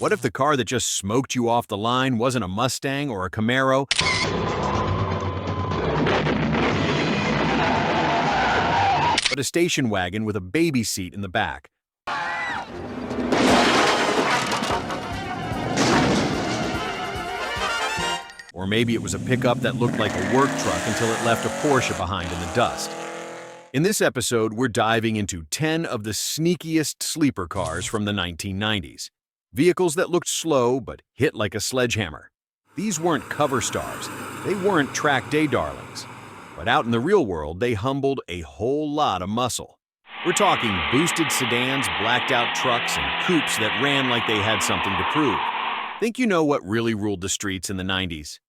What if the car that just smoked you off the line wasn't a Mustang or a Camaro, but a station wagon with a baby seat in the back? Or maybe it was a pickup that looked like a work truck until it left a Porsche behind in the dust. In this episode, we're diving into 10 of the sneakiest sleeper cars from the 1990s. Vehicles that looked slow but hit like a sledgehammer. These weren't cover stars, they weren't track day darlings. But out in the real world, they humbled a whole lot of muscle. We're talking boosted sedans, blacked out trucks, and coupes that ran like they had something to prove. Think you know what really ruled the streets in the 90s?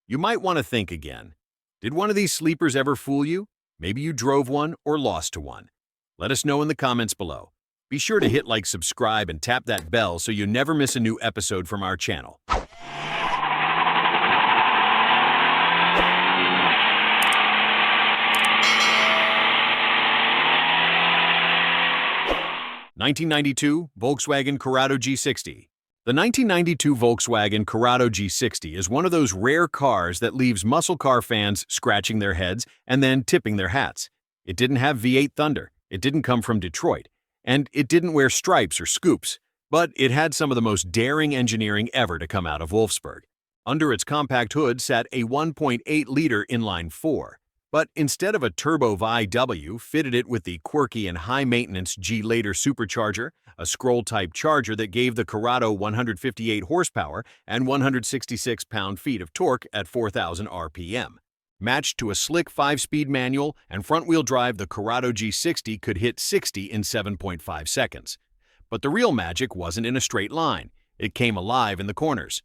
You might want to think again. Did one of these sleepers ever fool you? Maybe you drove one or lost to one. Let us know in the comments below. Be sure to hit like, subscribe, and tap that bell so you never miss a new episode from our channel. (1992) Volkswagen Corrado G60. The 1992 Volkswagen Corrado G60 is one of those rare cars that leaves muscle car fans scratching their heads and then tipping their hats. It didn't have V8 Thunder, it didn't come from Detroit, and it didn't wear stripes or scoops, but it had some of the most daring engineering ever to come out of Wolfsburg. Under its compact hood sat a 1.8-liter inline-4, but instead of a turbo VW, fitted it with the quirky and high-maintenance G-Later supercharger, a scroll-type charger that gave the Corrado 158 horsepower and 166 pound-feet of torque at 4,000 RPM. Matched to a slick 5-speed manual and front-wheel drive, the Corrado G60 could hit 60 in 7.5 seconds. But the real magic wasn't in a straight line. It came alive in the corners.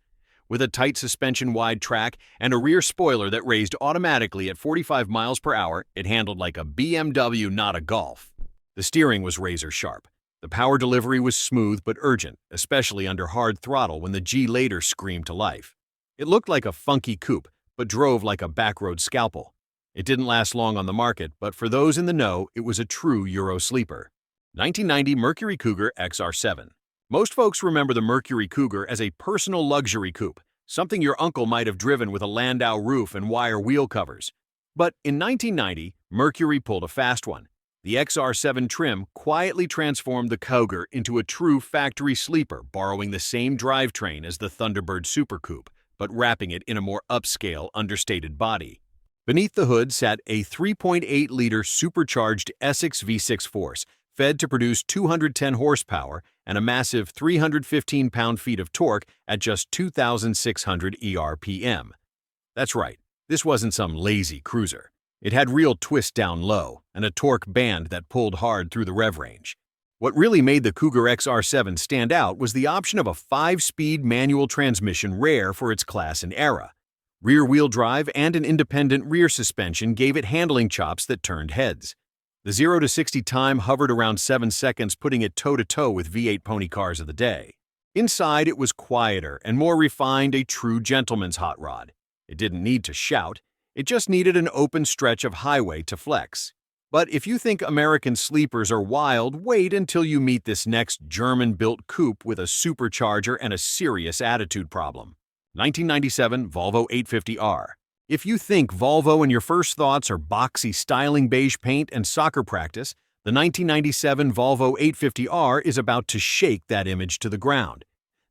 With a tight suspension-wide track and a rear spoiler that raised automatically at 45 miles per hour, it handled like a BMW, not a Golf. The steering was razor-sharp. The power delivery was smooth but urgent, especially under hard throttle when the G-Later screamed to life. It looked like a funky coupe, but drove like a backroad scalpel. It didn't last long on the market, but for those in the know, it was a true Euro sleeper. 1990 Mercury Cougar XR7. Most folks remember the Mercury Cougar as a personal luxury coupe, something your uncle might have driven with a Landau roof and wire wheel covers. But in 1990, Mercury pulled a fast one. The XR7 trim quietly transformed the Cougar into a true factory sleeper, borrowing the same drivetrain as the Thunderbird Super Coupe, but wrapping it in a more upscale, understated body. Beneath the hood sat a 3.8-liter supercharged Essex V6 force, fed to produce 210 horsepower and a massive 315 pound-feet of torque at just 2,600 ERPM. That's right, this wasn't some lazy cruiser. It had real twist down low and a torque band that pulled hard through the rev range. What really made the Cougar XR7 stand out was the option of a 5-speed manual transmission, rare for its class and era. Rear-wheel drive and an independent rear suspension gave it handling chops that turned heads. The 0 to 60 time hovered around 7 seconds, putting it toe-to-toe with V8 pony cars of the day. Inside, it was quieter and more refined, a true gentleman's hot rod. It didn't need to shout, it just needed an open stretch of highway to flex. But if you think American sleepers are wild, wait until you meet this next German-built coupe with a supercharger and a serious attitude problem. 1997 Volvo 850R. If you think Volvo and your first thoughts are boxy, styling beige paint and soccer practice, the 1997 Volvo 850R is about to shake that image to the ground.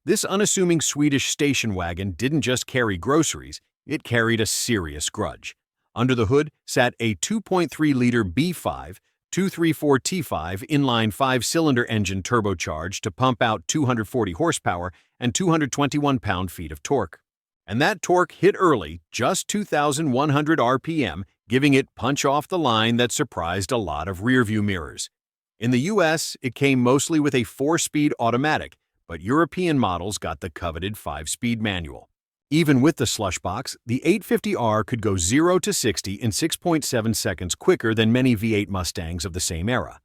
This unassuming Swedish station wagon didn't just carry groceries, it carried a serious grudge. Under the hood sat a 2.3-liter B5 234T5 inline 5-cylinder engine, turbocharged to pump out 240 horsepower and 221 pound-feet of torque. And that torque hit early, just 2,100 RPM, giving it punch off the line that surprised a lot of rearview mirrors. In the US, it came mostly with a 4-speed automatic, but European models got the coveted 5-speed manual. Even with the slush box, the 850R could go 0 to 60 in 6.7 seconds quicker than many V8 Mustangs of the same era.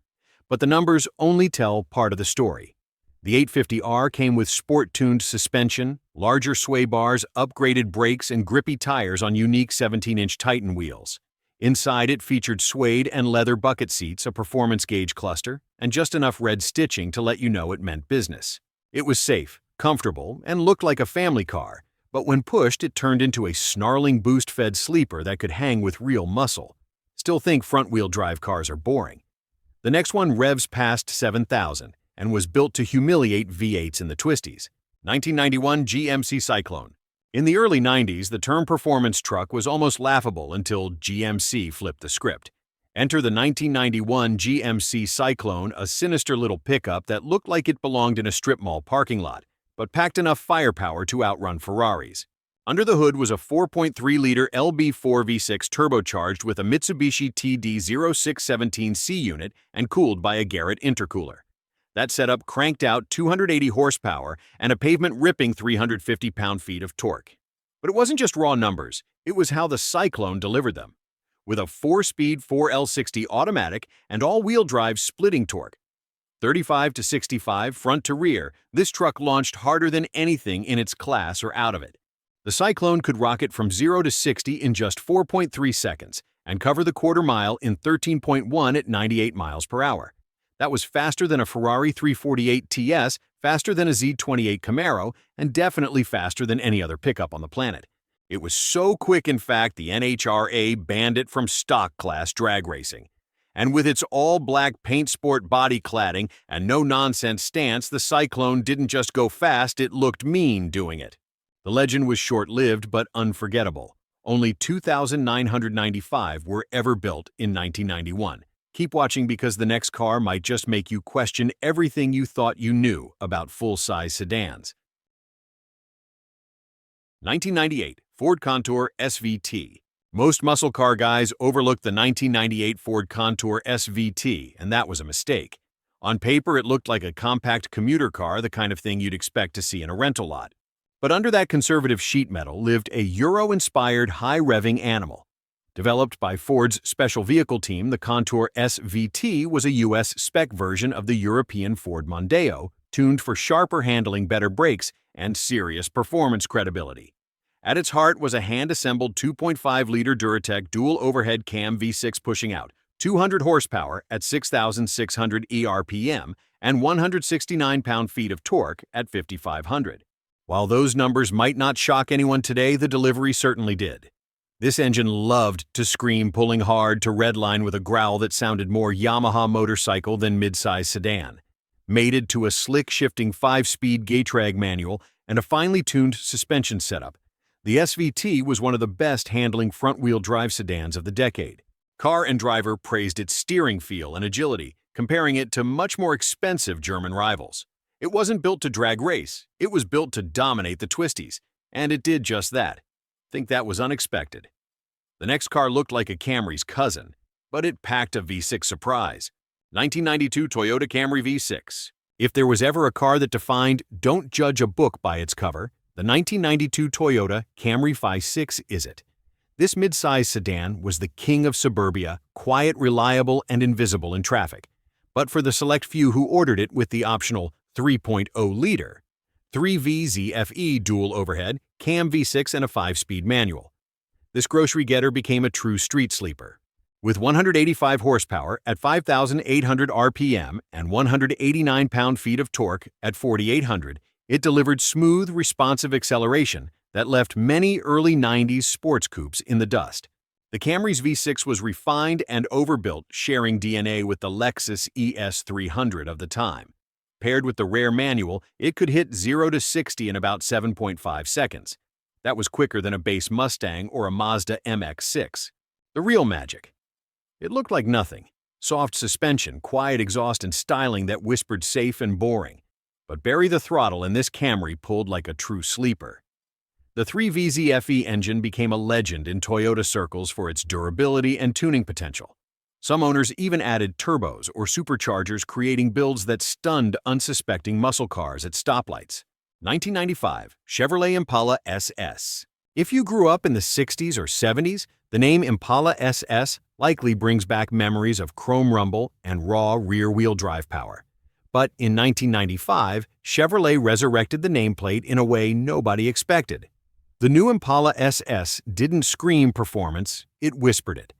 But the numbers only tell part of the story. The 850R came with sport-tuned suspension, larger sway bars, upgraded brakes, and grippy tires on unique 17-inch Titan wheels. Inside, it featured suede and leather bucket seats, a performance gauge cluster, and just enough red stitching to let you know it meant business. It was safe, comfortable, and looked like a family car, but when pushed it turned into a snarling boost-fed sleeper that could hang with real muscle. Still think front-wheel drive cars are boring. The next one revs past 7,000 and was built to humiliate V8s in the twisties. 1991 GMC Syclone. In the early 90s, the term performance truck was almost laughable until GMC flipped the script. Enter the 1991 GMC Syclone, a sinister little pickup that looked like it belonged in a strip mall parking lot, but packed enough firepower to outrun Ferraris. Under the hood was a 4.3-liter LB4 V6 turbocharged with a Mitsubishi TD0617C unit and cooled by a Garrett intercooler. That setup cranked out 280 horsepower and a pavement-ripping 350 pound-feet of torque. But it wasn't just raw numbers, it was how the Syclone delivered them. With a 4-speed 4L60 automatic and all-wheel drive splitting torque, 35 to 65 front to rear, this truck launched harder than anything in its class or out of it. The Syclone could rocket from 0 to 60 in just 4.3 seconds and cover the quarter mile in 13.1 at 98 miles per hour. That was faster than a Ferrari 348 TS, faster than a Z28 Camaro, and definitely faster than any other pickup on the planet. It was so quick, in fact, the NHRA banned it from stock class drag racing. And with its all-black paint sport body cladding and no-nonsense stance, the Syclone didn't just go fast, it looked mean doing it. The legend was short-lived but unforgettable. Only 2,995 were ever built in 1991. Keep watching because the next car might just make you question everything you thought you knew about full-size sedans. 1998 Ford Contour SVT. Most muscle car guys overlooked the 1998 Ford Contour SVT, and that was a mistake. On paper, it looked like a compact commuter car, the kind of thing you'd expect to see in a rental lot. But under that conservative sheet metal lived a Euro-inspired high-revving animal. Developed by Ford's special vehicle team, the Contour SVT was a U.S. spec version of the European Ford Mondeo, tuned for sharper handling, better brakes, and serious performance credibility. At its heart was a hand-assembled 2.5-liter Duratec dual-overhead cam V6 pushing out 200 horsepower at 6,600 ERPM and 169 pound-feet of torque at 5,500. While those numbers might not shock anyone today, the delivery certainly did. This engine loved to scream, pulling hard to redline with a growl that sounded more Yamaha motorcycle than midsize sedan. Mated to a slick shifting 5-speed Gatrag manual and a finely tuned suspension setup, the SVT was one of the best handling front-wheel drive sedans of the decade. Car and driver praised its steering feel and agility, comparing it to much more expensive German rivals. It wasn't built to drag race, it was built to dominate the twisties, and it did just that. Think that was unexpected. The next car looked like a Camry's cousin, but it packed a V6 surprise. 1992 Toyota Camry V6. If there was ever a car that defined "don't judge a book by its cover," the 1992 Toyota Camry V6 is it. This mid-size sedan was the king of suburbia, quiet, reliable, and invisible in traffic. But for the select few who ordered it with the optional 3.0-liter, 3VZFE dual overhead, cam V6 and a 5-speed manual. This grocery getter became a true street sleeper. With 185 horsepower at 5,800 RPM and 189 pound-feet of torque at 4,800, it delivered smooth, responsive acceleration that left many early 90s sports coupes in the dust. The Camry's V6 was refined and overbuilt, sharing DNA with the Lexus ES300 of the time. Paired with the rare manual, it could hit 0 to 60 in about 7.5 seconds. That was quicker than a base Mustang or a Mazda MX-6. The real magic. It looked like nothing. Soft suspension, quiet exhaust, and styling that whispered safe and boring. But bury the throttle and this Camry pulled like a true sleeper. The 3VZFE engine became a legend in Toyota circles for its durability and tuning potential. Some owners even added turbos or superchargers, creating builds that stunned unsuspecting muscle cars at stoplights. 1995 Chevrolet Impala SS. If you grew up in the 60s or 70s, the name Impala SS likely brings back memories of chrome rumble and raw rear-wheel drive power. But in 1995, Chevrolet resurrected the nameplate in a way nobody expected. The new Impala SS didn't scream performance, it whispered it.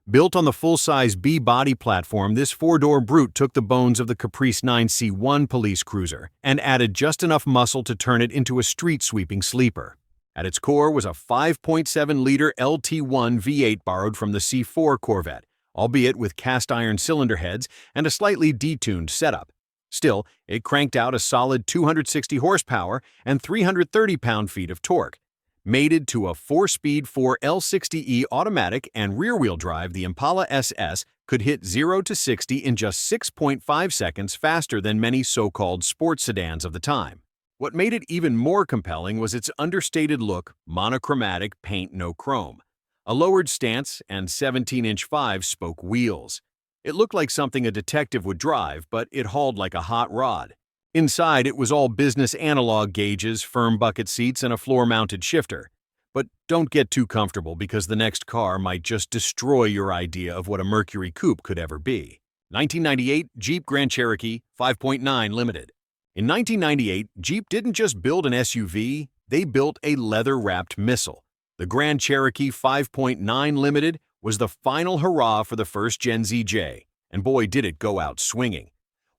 Built on the full-size B body platform, this four-door brute took the bones of the Caprice 9C1 police cruiser and added just enough muscle to turn it into a street-sweeping sleeper. At its core was a 5.7-liter LT1 V8 borrowed from the C4 Corvette, albeit with cast-iron cylinder heads and a slightly detuned setup. Still, it cranked out a solid 260 horsepower and 330 pound-feet of torque. Mated to a 4-speed 4L60E automatic and rear-wheel drive, the Impala SS could hit 0 to 60 in just 6.5 seconds faster than many so-called sports sedans of the time. What made it even more compelling was its understated look, monochromatic paint, no chrome, a lowered stance, and 17-inch 5-spoke wheels. It looked like something a detective would drive, but it hauled like a hot rod. Inside, it was all business analog gauges, firm bucket seats, and a floor-mounted shifter. But don't get too comfortable, because the next car might just destroy your idea of what a Mercury Coupe could ever be. 1998 Jeep Grand Cherokee 5.9 Limited. In 1998, Jeep didn't just build an SUV, they built a leather-wrapped missile. The Grand Cherokee 5.9 Limited was the final hurrah for the first Gen ZJ, and boy did it go out swinging.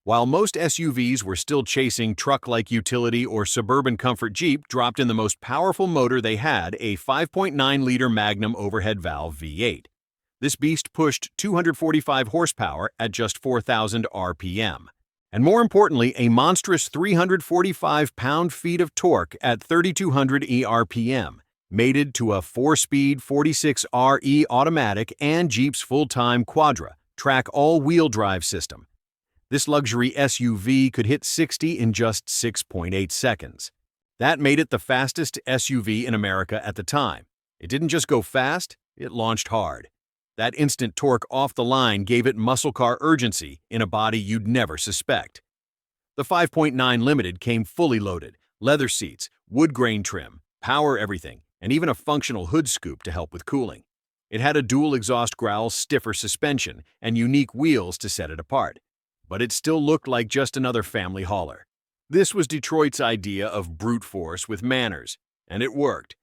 While most SUVs were still chasing truck-like utility or suburban comfort, Jeep dropped in the most powerful motor they had, a 5.9-liter Magnum overhead valve V8. This beast pushed 245 horsepower at just 4,000 RPM. And more importantly, a monstrous 345 pound-feet of torque at 3,200 ERPM, mated to a 4-speed 46RE automatic and Jeep's full-time Quadra track all-wheel drive system. This luxury SUV could hit 60 in just 6.8 seconds. That made it the fastest SUV in America at the time. It didn't just go fast, it launched hard. That instant torque off the line gave it muscle car urgency in a body you'd never suspect. The 5.9 Limited came fully loaded, leather seats, wood grain trim, power everything, and even a functional hood scoop to help with cooling. It had a dual exhaust growl, stiffer suspension, and unique wheels to set it apart. But it still looked like just another family hauler. This was Detroit's idea of brute force with manners, and it worked.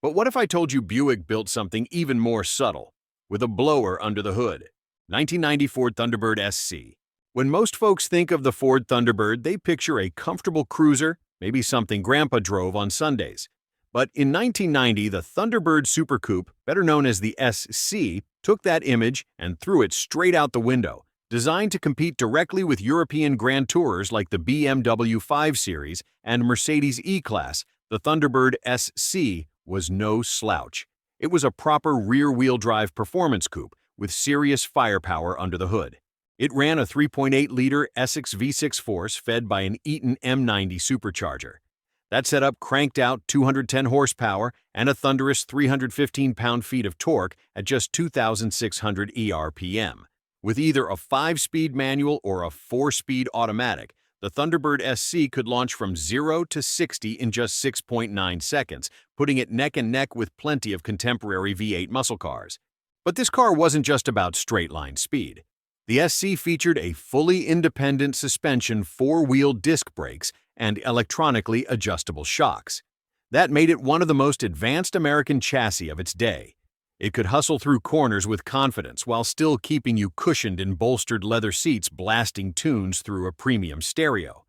But what if I told you Buick built something even more subtle, with a blower under the hood? 1990 Ford Thunderbird SC. When most folks think of the Ford Thunderbird, they picture a comfortable cruiser, maybe something Grandpa drove on Sundays. But in 1990, the Thunderbird Super Coupe, better known as the SC, took that image and threw it straight out the window. Designed to compete directly with European Grand Tourers like the BMW 5 Series and Mercedes E-Class, the Thunderbird SC was no slouch. It was a proper rear-wheel drive performance coupe with serious firepower under the hood. It ran a 3.8-liter Essex V6 force fed by an Eaton M90 supercharger. That setup cranked out 210 horsepower and a thunderous 315 pound-feet of torque at just 2,600 ERPM. With either a 5-speed manual or a 4-speed automatic, the Thunderbird SC could launch from 0 to 60 in just 6.9 seconds, putting it neck and neck with plenty of contemporary V8 muscle cars. But this car wasn't just about straight-line speed. The SC featured a fully independent suspension, 4-wheel disc brakes, and electronically adjustable shocks. That made it one of the most advanced American chassis of its day. It could hustle through corners with confidence while still keeping you cushioned in bolstered leather seats, blasting tunes through a premium stereo.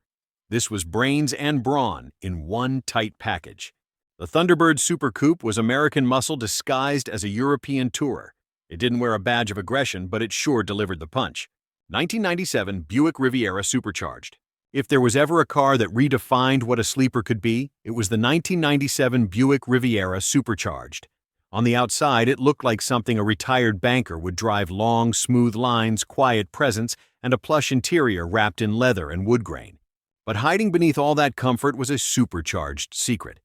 This was brains and brawn in one tight package. The Thunderbird Super Coupe was American muscle disguised as a European tourer. It didn't wear a badge of aggression, but it sure delivered the punch. 1997 Buick Riviera Supercharged. If there was ever a car that redefined what a sleeper could be, it was the 1997 Buick Riviera Supercharged. On the outside, it looked like something a retired banker would drive: long, smooth lines, quiet presence, and a plush interior wrapped in leather and wood grain. But hiding beneath all that comfort was a supercharged secret.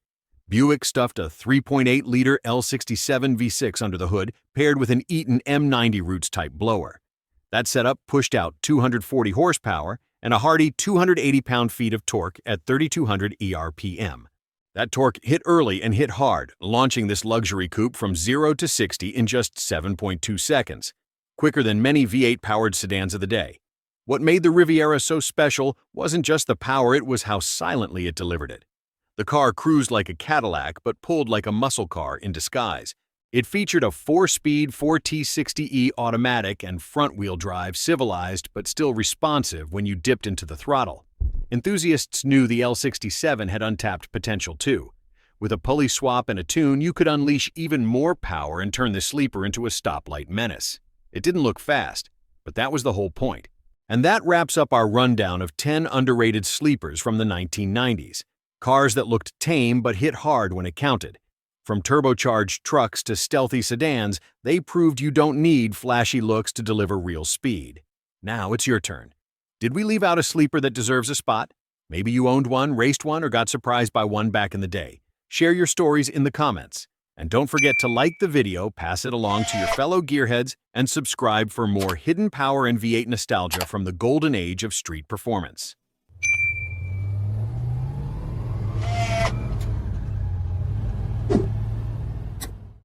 Buick stuffed a 3.8-liter L67 V6 under the hood, paired with an Eaton M90 Roots-type blower. That setup pushed out 240 horsepower and a hearty 280 pound-feet of torque at 3,200 ERPM. That torque hit early and hit hard, launching this luxury coupe from 0 to 60 in just 7.2 seconds, quicker than many V8-powered sedans of the day. What made the Riviera so special wasn't just the power, it was how silently it delivered it. The car cruised like a Cadillac but pulled like a muscle car in disguise. It featured a 4-speed 4T60E automatic and front-wheel drive, civilized but still responsive when you dipped into the throttle. Enthusiasts knew the L67 had untapped potential too. With a pulley swap and a tune, you could unleash even more power and turn the sleeper into a stoplight menace. It didn't look fast, but that was the whole point. And that wraps up our rundown of 10 underrated sleepers from the 1990s. Cars that looked tame but hit hard when it counted. From turbocharged trucks to stealthy sedans, they proved you don't need flashy looks to deliver real speed. Now it's your turn. Did we leave out a sleeper that deserves a spot? Maybe you owned one, raced one, or got surprised by one back in the day. Share your stories in the comments. And don't forget to like the video, pass it along to your fellow gearheads, and subscribe for more hidden power and V8 nostalgia from the golden age of street performance.